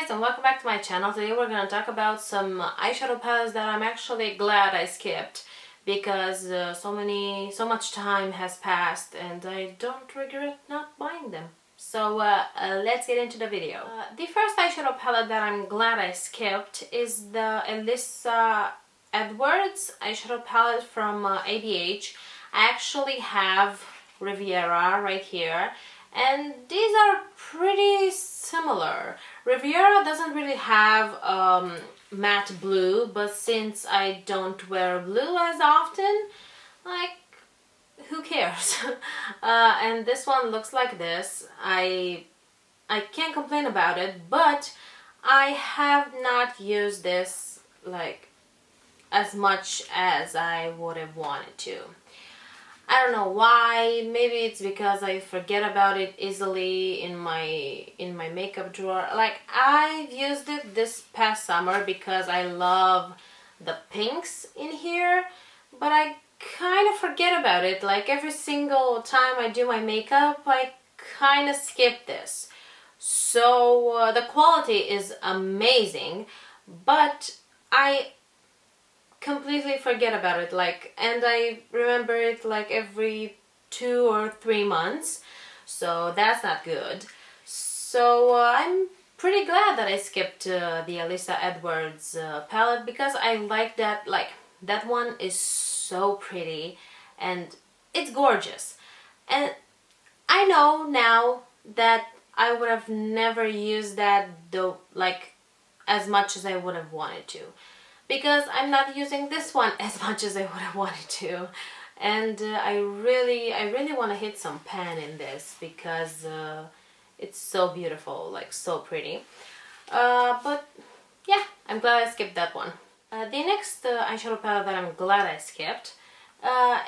guys, and welcome back to my channel. Today we're going to talk about some eyeshadow palettes that I'm actually glad I skipped because so much time has passed and I don't regret not buying them. So let's get into the video. The first eyeshadow palette that I'm glad I skipped is the Elisa Edwards eyeshadow palette from ABH. I actually have Riviera right here, and these are pretty similar. Riviera doesn't really have matte blue, but since I don't wear blue as often, like, who cares? And this one looks like this. I can't complain about it, but I have not used this like as much as I would have wanted to. I don't know why. Maybe it's because I forget about it easily in my makeup drawer. Like, I've used it this past summer because I love the pinks in here, but I kind of forget about it. Like, every single time I do my makeup, I kind of skip this. So the quality is amazing, but I completely forget about it, like, and I remember it like every 2 or 3 months, so that's not good. So I'm pretty glad that I skipped the Elisa Edwards palette because I like that. Like, that one is so pretty and it's gorgeous, and I know now that I would have never used that though, like, as much as I would have wanted to, because I'm not using this one as much as I would have wanted to. And I really want to hit some pan in this because it's so beautiful, like so pretty. But yeah, I'm glad I skipped that one. The next eyeshadow palette that I'm glad I skipped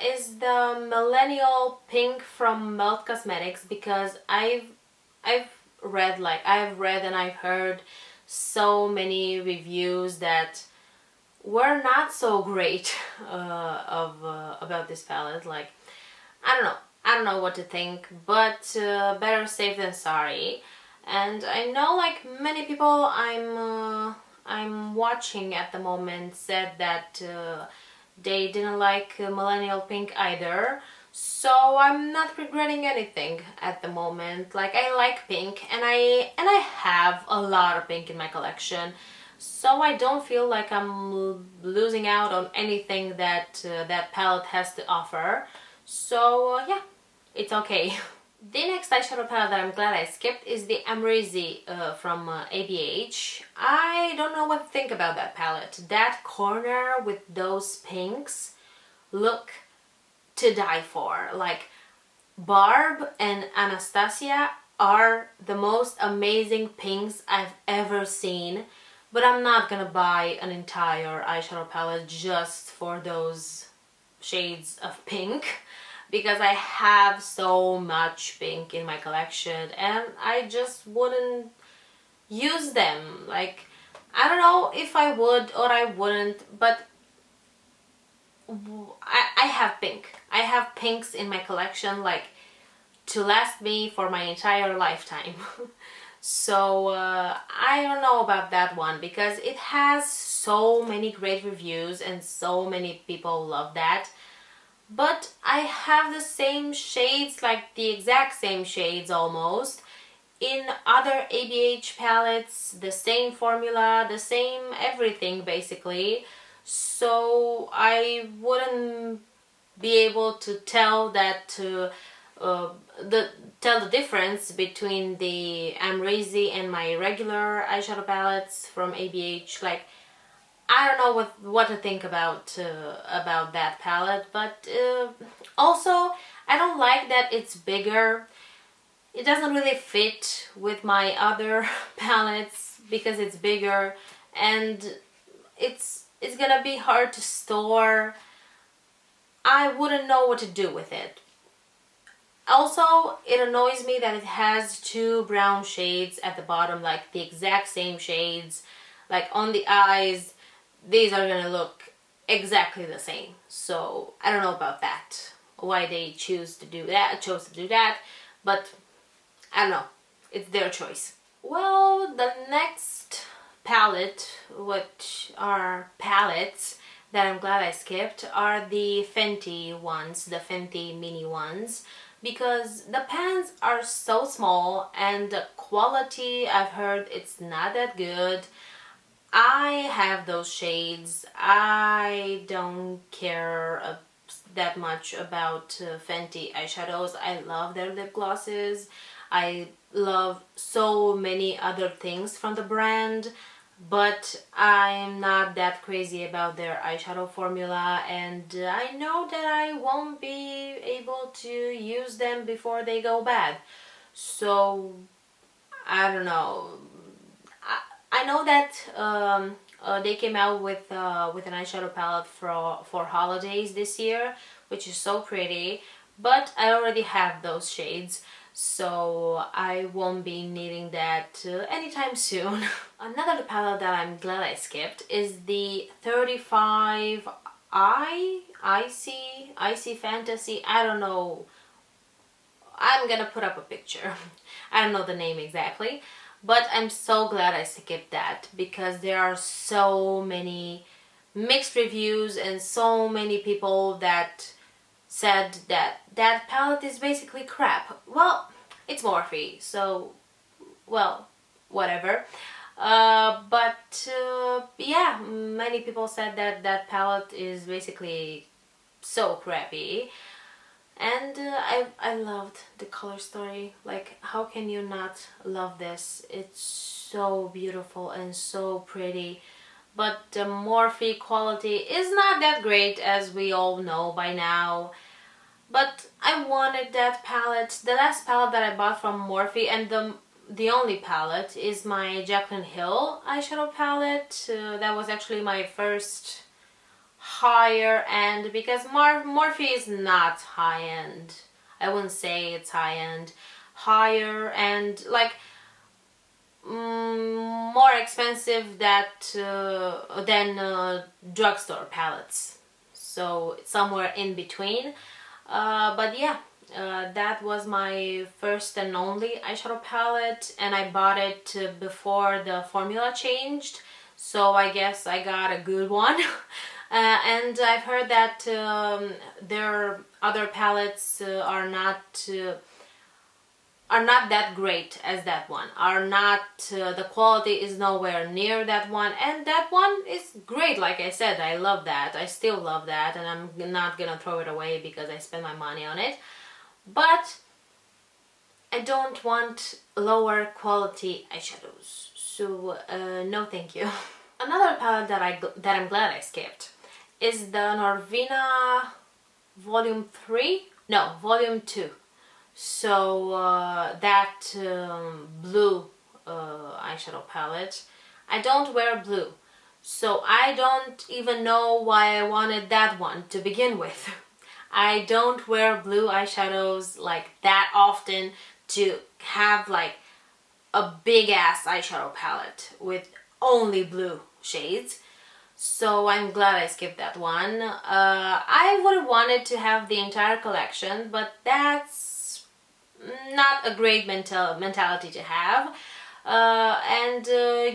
is the Millennial Pink from Melt Cosmetics, because I've read and I've heard so many reviews that were not so great about this palette. Like, I don't know what to think, but better safe than sorry. And I know, like, many people I'm watching at the moment said that they didn't like Millennial Pink either. So I'm not regretting anything at the moment. Like, I like pink, and I have a lot of pink in my collection. So I don't feel like I'm losing out on anything that that palette has to offer. So yeah, it's okay. The next eyeshadow palette that I'm glad I skipped is the Amrezy from ABH. I don't know what to think about that palette. That corner with those pinks look to die for. Like, Barb and Anastasia are the most amazing pinks I've ever seen. But I'm not gonna buy an entire eyeshadow palette just for those shades of pink, because I have so much pink in my collection and I just wouldn't use them. Like, I don't know if I would or I wouldn't, but I have pink. I have pinks in my collection, like, to last me for my entire lifetime. So I don't know about that one because it has so many great reviews and so many people love that. But I have the same shades, like the exact same shades almost, in other ABH palettes, the same formula, the same everything basically. So I wouldn't be able to tell that tell the difference between the Amrezy and my regular eyeshadow palettes from ABH. Like, I don't know what to think about that palette, but also I don't like that it's bigger. It doesn't really fit with my other palettes because it's bigger, and it's gonna be hard to store. I wouldn't know what to do with it. Also, it annoys me that it has 2 brown shades at the bottom, like the exact same shades. Like, on the eyes, these are gonna look exactly the same. So I don't know about that, why they chose to do that, but I don't know, it's their choice. Well, the next which are palettes that I'm glad I skipped, are the Fenty ones, the Fenty Mini ones, because the pans are so small and the quality, I've heard it's not that good. I have those shades. I don't care that much about Fenty eyeshadows. I love their lip glosses. I love so many other things from the brand, but I'm not that crazy about their eyeshadow formula, and I know that I won't be able to use them before they go bad. So I don't know. I know that they came out with an eyeshadow palette for holidays this year, which is so pretty. But I already have those shades, so I won't be needing that anytime soon. Another palette that I'm glad I skipped is the 35 Icy Fantasy. I don't know. I'm gonna put up a picture. I don't know the name exactly. But I'm so glad I skipped that, because there are so many mixed reviews and so many people that said that that palette is basically crap. Well, it's Morphe, so, well, whatever. Yeah, many people said that that palette is basically so crappy. And I loved the color story. Like, how can you not love this? It's so beautiful and so pretty. But the Morphe quality is not that great, as we all know by now. But I wanted that palette. The last palette that I bought from Morphe, and the only palette, is my Jaclyn Hill eyeshadow palette. That was actually my first higher end, because Morphe is not high end. I wouldn't say it's high end. Higher end, like more expensive than drugstore palettes. So it's somewhere in between. But yeah, that was my first and only eyeshadow palette, and I bought it before the formula changed. So I guess I got a good one. And I've heard that their other palettes are not that great as that one. The quality is nowhere near that one, and that one is great. Like I said, I love that. I still love that, and I'm not gonna throw it away because I spent my money on it. But I don't want lower quality eyeshadows. So no, thank you. Another palette that I'm glad I skipped is the Norvina Volume 3? No, Volume 2. So that blue eyeshadow palette. I don't wear blue, so I don't even know why I wanted that one to begin with. I don't wear blue eyeshadows like that often to have like a big ass eyeshadow palette with only blue shades. So I'm glad I skipped that one. I would have wanted to have the entire collection, but that's not a great mentality to have.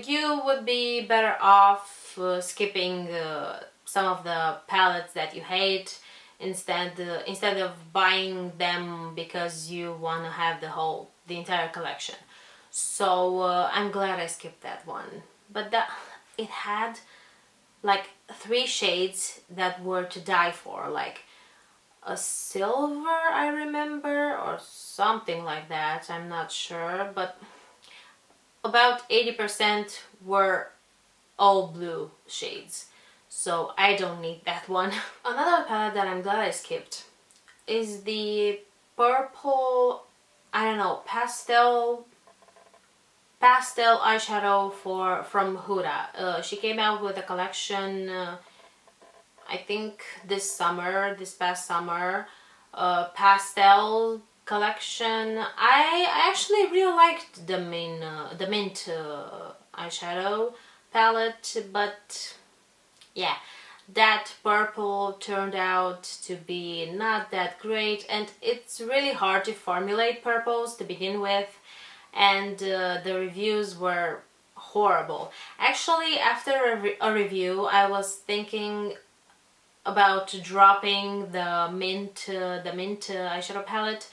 You would be better off skipping some of the palettes that you hate instead of buying them because you want to have the entire collection. So I'm glad I skipped that one. But it had like 3 shades that were to die for, like a silver, I remember, or something like that. I'm not sure, but about 80% were all blue shades. So I don't need that one. Another palette that I'm glad I skipped is the purple, I don't know, pastel eyeshadow from Huda. She came out with a collection, I think this past summer, pastel collection. I actually really liked the mint eyeshadow palette, but yeah, that purple turned out to be not that great, and it's really hard to formulate purples to begin with. And the reviews were horrible. Actually, after a review, I was thinking about dropping the mint eyeshadow palette,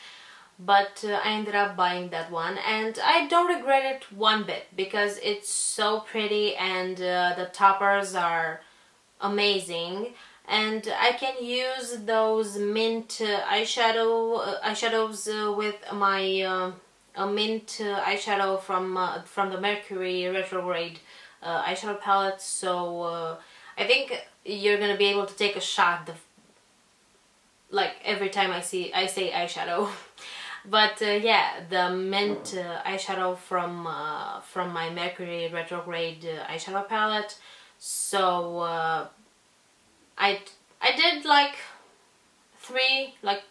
but I ended up buying that one, and I don't regret it one bit because it's so pretty, and the toppers are amazing, and I can use those mint eyeshadows with my a mint eyeshadow from the Mercury retrograde eyeshadow palette. So I think you're gonna be able to take a shot like every time I say eyeshadow. But yeah, the mint eyeshadow from my Mercury retrograde eyeshadow palette. So I did like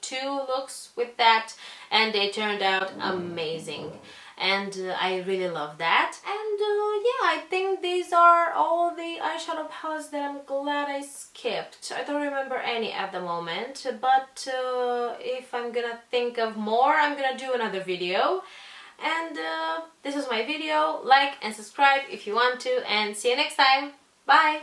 two looks with that, and they turned out amazing, and I really love that. And yeah, I think these are all the eyeshadow palettes that I'm glad I skipped. I don't remember any at the moment, but if I'm gonna think of more, I'm gonna do another video. And this was my video. Like and subscribe if you want to, and see you next time. Bye!